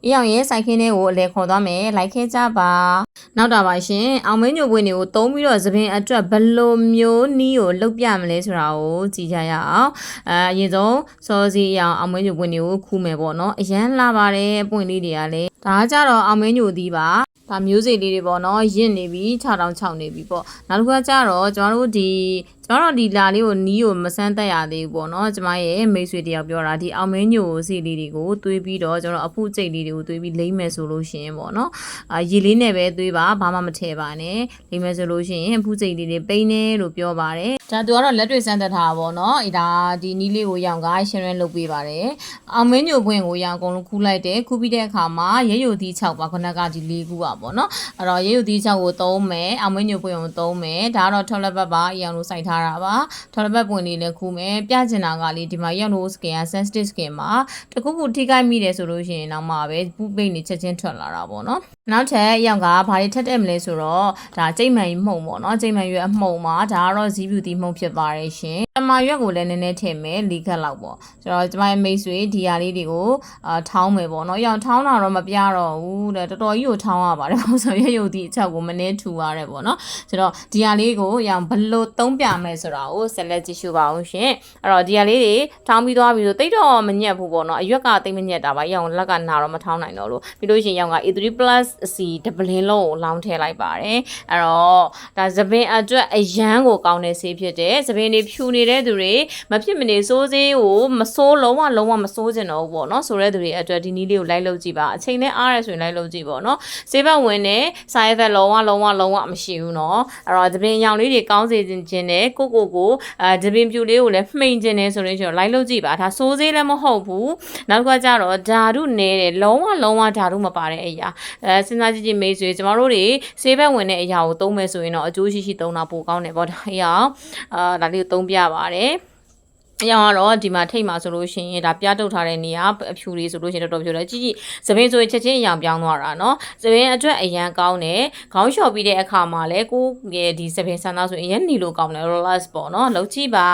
အယောင်ရဲ့စိုက်ခင်းတွေကိုအလဲခေါ်သွားမယ်လိုက်ခဲကြပါနောက်တာပါရှင်အောင်မင်းညိုပွင့်တွေကိုသုံးပြီးတော့သပင်အတွက်ဘယ်လိုမျိုးနီးကိုလှုပ်ပြမလဲဆိုတာကိုကြည့်ကြရအောင်အရင်ဆုံးစောစီအောင်အောင်မင်းညိုပွင့်တွေကိုခူးမယ်ပေါ့နော်အရန်လာပါတယ်ပွင့်လေးတွေကလည်းဒါကြတော့အောင်မင်းညိုသီးပါဒါမျိုးစိလေးတွေပေါ့နော်ရင့်နေပြီ6,600နေပြီပေါ့နောက်တစ်ခါကျတော့ကျွန်တော်တို့ဒီလာလေးကိုနီးကိုမဆန်းသက်ရသေးဘူးပေါ့နော်ကျမရဲ့မိတ်ဆွေတယောက်ပြောတာဒီအောင်မင်းညိုစီလေးတွေကိုသွေးပြီးတော့ကျွန်တော်အဖုကျိတ်လေးတွေကိုသွေးပြီးလိမ့်မယ်ဆိုလို့ရှိရင်ပေါ့နော်ရေလေးနဲ့ပဲသွေးပါဘာမှမထည့်ပါနဲ့လိမ့်မယ်ဆိုလို့ရှိရင်အဖုကျိတ်လေးတွေပိန်းနေလို့ပြောပါတယ်ဒါသူကတော့လက်တွေစမ်းသက်ထားတာပေါ့နော်ဒါဒီနီးလေးကိုရောင်ကရှင်းရင်းလုပ်ပေးပါတယ်အောင်မင်းညိုပွင့်ကိုရောင်အကုန်လုံးခူးလိုက်တယ်ခူးပြီးတဲ့အခါမှာရဲယိုသီး6ပါခုနကဒီ၄ခုပါပေါ့နော်အဲ့တော့ရဲယိုသီး6ကိုသုံးမယ်အောင်မင်းညိုပွင့်ကိုသုံးမယ်ဒါကတော့ထော်လက်ဘတ်ပါအရောင်လို့စိုက်ထားတာပါထော်လက်ဘတ်ပွင့်လေးလည်းခူးမယ်ပြကျင်တာကလေးဒီမှာရောင်လို့ skin က sensitive skin မှာတခုခုထိခိုက်မိတယ်ဆိုလို့ရှိရင်တော့မှပဲပူပိတ်နေချက်ချင်းထွက်လာတာပေါ့နော်နောက်ထပ်အရောင်ကဘာတွေထက်တဲ့မလဲဆိုတော့ဒါကျိတ်မှန်ကြီးမှုံပေါ့နော်ကျိတ်မှန်ရွက်အမှုံမှာဒါကတော့ဇီးဖြူတီမှုံဖြစ်ပါတယ်ရှင်တမရွက်ကိုလည်းနည်းနည်းထည့်မယ်၄ခက်လောက်ပေါ့ဆိုတော့ကျမရဲ့မိတ်ဆွေဒီဟာလေးတွေကိုထောင်းမယ်ပေါ့နော်ရောင်ထောင်းတာတော့မပြတော့ဘူးတဲ့တော်တော်ကြီးကိုထောင်းရပါတယ်ပေါ့ဆိုရွက်ရုပ်ဒီအချက်ကိုမနှဲထူရတယ်ပေါ့နော်ဆိုတော့ဒီဟာလေးကိုရောင်ဘလို့သုံးပြမယ်ဆိုတာကိုဆက်လက်ကြည့်ရှုပါအောင်ရှင်အဲ့တော့ဒီဟာလေးတွေထောင်းပြီးသွားပြီဆိုတိတ်တော့မညက်ဘူးပေါ့နော်အရွက်ကတိတ်မညက်တာပါရောင်လက်ကနာတော့မထောင်းနိုင်တော့လို့ပြီးလို့ရှိရင်ရောင်က A3+ C ဒပလင်းလုံးကိုလောင်းထည့်လိုက်ပါတယ်အဲ့တော့ဒါသပင်အတွက်အရန်ကိုကောင်းတဲ့ဆေးဖြစ်တယ်သပင်တွေဖြူနေတဲ့သူတွေမဖြစ်မနေစိုးဆေးကိုမစိုးလုံးဝမစိုးကျင်တော့ဘူးပေါ့နော်ဆိုတဲ့သူတွေအတွက်ဒီနည်းလေးကိုလိုက်လုပ်ကြည့်ပါအချိန်နဲ့အားရဆိုရင်လိုက်လုပ်ကြည့်ပေါ့နော်ဆေးဘက်ဝင်နေ side effect လုံးဝမရှိဘူးနော်အဲ့တော့သပင်ရောင်လေးတွေကောင်းစေခြင်းနဲ့ကိုသပင်ဖြူလေးကိုလည်းမှိန်ခြင်းနဲ့ဆိုရင်လိုက်လုပ်ကြည့်ပါဒါစိုးဆေးလည်းမဟုတ်ဘူးနောက်ကကြတော့ဓာတုနဲတယ်လုံးဝဓာတုမပါတဲ့အရာစဉ်းစားကြည့်မိတ်ဆွေကျမတို့တွေဆေးဘက်ဝင်တဲ့အရာကိုသုံးမယ်ဆိုရင်တော့အကျိုးရှိသုံးတာပိုကောင်းတယ်ပေါ့ဒါအရာဒါလေးကိုသုံးပြပါတယ်အရောင်ကတော့ဒီမှာထိတ်မှာဆိုလို့ရှိရင်ဒါပြတုတ်ထားတဲ့နေရာအဖြူလေးဆိုလို့ရှိရင်တော်ဖြူတယ်ကြည့်သပင်ဆိုရင်ချက်ချင်းအရောင်ပြောင်းသွားတာเนาะသပင်အတွက်အရန်ကောင်းတယ်ခေါင်းလျှော်ပြီးတဲ့အခါမှာလဲကိုရဲ့ဒီသပင်ဆန်းသားဆိုရင်အရန်နီလို့ကောင်းတယ် relax ပေါ့เนาะလောက်ကြည့်ပါ